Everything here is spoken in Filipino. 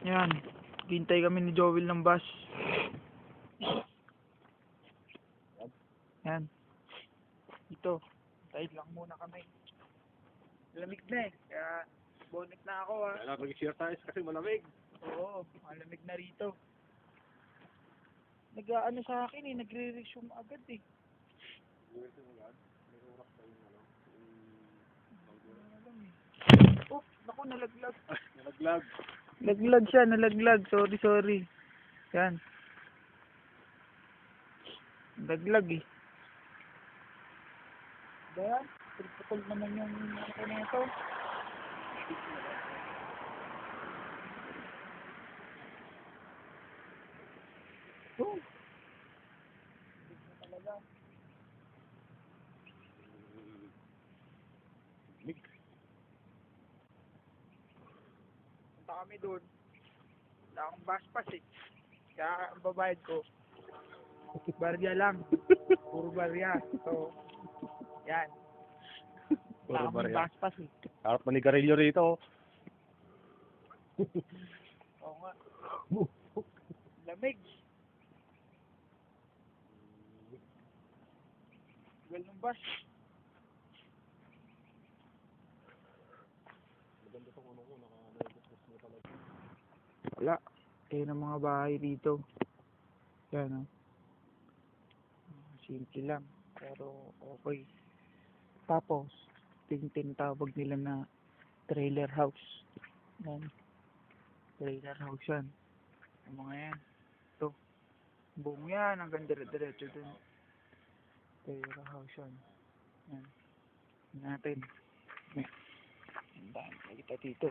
Yan. Hintay kami ni Joel ng bus. Yan. Ito. Hintay lang muna kami. Malamig na eh. Kaya bonnet na ako ha. Kailangan mag-share tayo kasi malamig. Oo. Malamig na rito. Nag-ano sa akin eh. Nagre-resume agad eh. Oh, naku, nalaglag. Nalaglag. Nalaglag siya, nalaglag. Sorry. Yan. Nalaglag eh. Yan. Pagpapal naman yung ano ko na ito. Oh. Talaga. Punta kami doon. Wala akong bus pass eh. Kaya ang babayad ko. Barya lang. Puro barya. So, yan. Wala Puro akong barya. bus pass eh. Harap manigarilyo rito. Oo nga. Lamig. Well ng bus. Wala. Ayun ang mga bahay dito. Yan o. Simple lang. Pero okay. Tapos, tinatawag nila na trailer house. Yan. Trailer house yan. Ang mga yan. Ito. Buong yan. Hanggang dire-diretso dun. Trailer house yan. Yan. Yan natin. May. Ang dami kita dito.